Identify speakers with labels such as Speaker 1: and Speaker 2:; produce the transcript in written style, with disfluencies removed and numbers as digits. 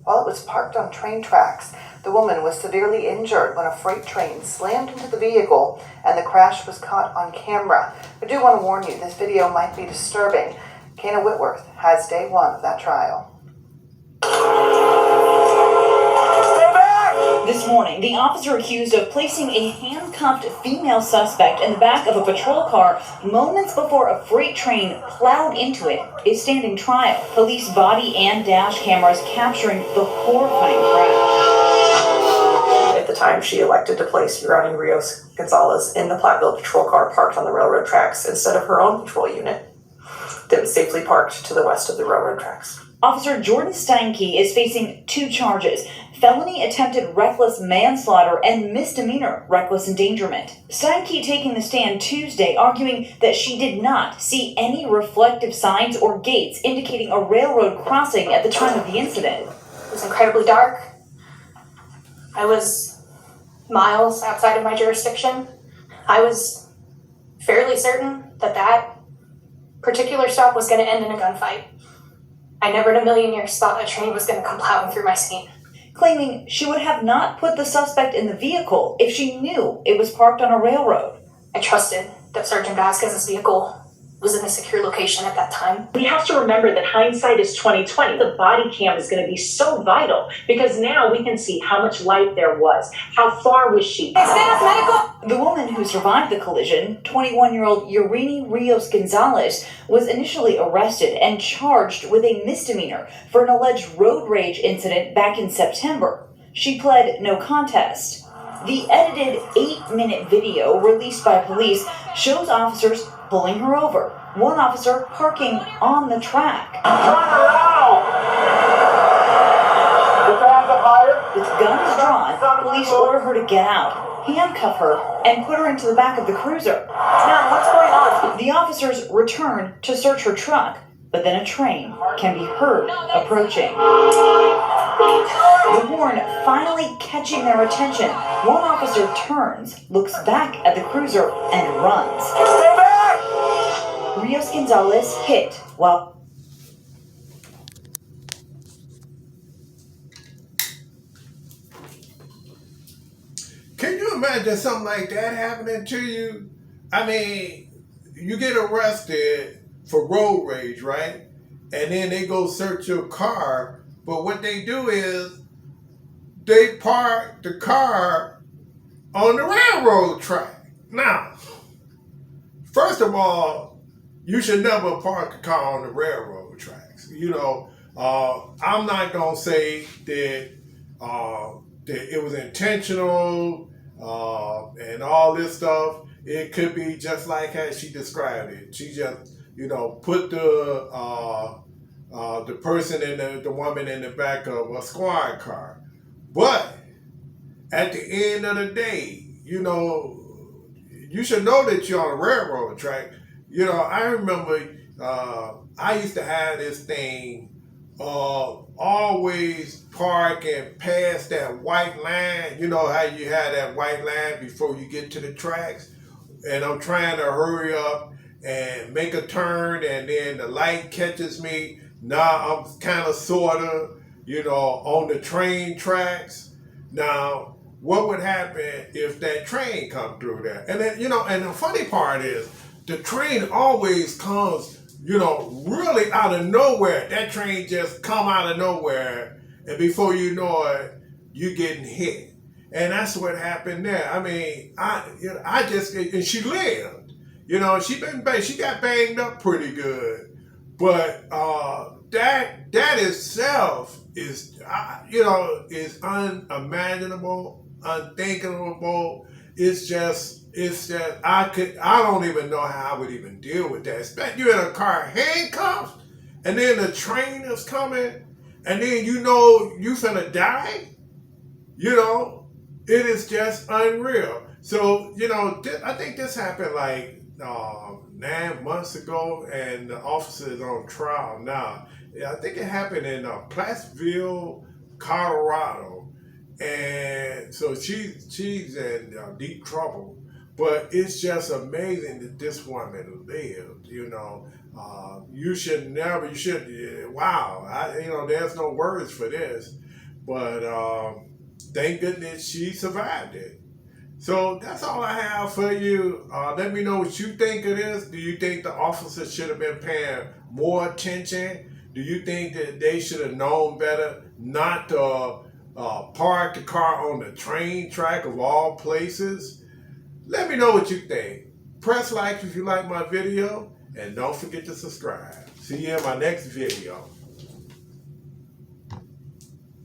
Speaker 1: while it was parked on train tracks. The woman was severely injured when a freight train slammed into the vehicle and the crash was caught on camera. I do want to warn you, this video might be disturbing. Kana Whitworth has day one of that trial.
Speaker 2: This morning, the officer accused of placing a handcuffed female suspect in the back of a patrol car moments before a freight train plowed into it is standing trial. Police body and dash cameras capturing the horrifying crash.
Speaker 3: At the time, she elected to place Ronnie Rios Gonzalez in the Platteville patrol car parked on the railroad tracks instead of her own patrol unit that was safely parked to the west of the railroad tracks.
Speaker 2: Officer Jordan Steinke is facing 2 charges: felony attempted reckless manslaughter and misdemeanor reckless endangerment. Steinke taking the stand Tuesday, arguing that she did not see any reflective signs or gates indicating a railroad crossing at the time of the incident.
Speaker 4: It was incredibly dark. I was miles outside of my jurisdiction. I was fairly certain that that particular stop was going to end in a gunfight. I never in a million years thought a train was going to come plowing through my scene.
Speaker 2: Claiming she would have not put the suspect in the vehicle if she knew it was parked on a railroad.
Speaker 4: I trusted that Sergeant Vasquez's vehicle was in a secure location at that time.
Speaker 5: We have to remember that hindsight is 20/20. The body cam is going to be so vital because now we can see how much light there was. How far was she?
Speaker 2: The woman who survived the collision, 21-year-old Ronnie Rios Gonzalez, was initially arrested and charged with a misdemeanor for an alleged road rage incident back in September. She pled no contest. The edited 8-minute video released by police shows officers pulling her over. One officer parking on the track.
Speaker 6: Turn around! Put your hands up higher.
Speaker 2: With guns drawn, police order her to get out, handcuff her, and put her into the back of the cruiser.
Speaker 3: Ma'am, what's going on?
Speaker 2: The officers return to search her truck, but then a train can be heard approaching. The horn finally catching their attention. One officer turns, looks back at the cruiser, and runs.
Speaker 6: Stay back!
Speaker 2: Rios Gonzalez hit while
Speaker 7: Can you imagine something like that happening to you? I mean, you get arrested for road rage, right? And then they go search your car, but what they do is they park the car on the railroad track. Now, first of all, you should never park a car on the railroad tracks. You know, I'm not gonna say that that it was intentional and all this stuff. It could be just like how she described it. She just, put the person in the woman in the back of a squad car. But at the end of the day, you should know that you're on a railroad track. I remember I used to have this thing, always park and pass that white line. You know how you have that white line before you get to the tracks? And I'm trying to hurry up and make a turn, and then the light catches me. Now I'm kind of sort of, on the train tracks. Now, what would happen if that train come through there? And then, and the funny part is, the train always comes, really out of nowhere. That train just come out of nowhere, and before you know it, you getting hit. And that's what happened there. I mean, and she lived. She got banged up pretty good, but that itself is, is unimaginable, unthinkable. It's just I don't even know how I would even deal with that. Especially you're in a car handcuffed, and then the train is coming, and then you finna die. It is just unreal. So, I think this happened like 9 months ago, and the officer is on trial now. I think it happened in Plattsville, Colorado. And so she's in deep trouble. But it's just amazing that this woman lived, wow, there's no words for this. But thank goodness she survived it. So that's all I have for you. Let me know what you think of this. Do you think the officers should have been paying more attention? Do you think that they should have known better not to park the car on the train track of all places? Let me know what you think. Press like if you like my video, and don't forget to subscribe. See you in my next video.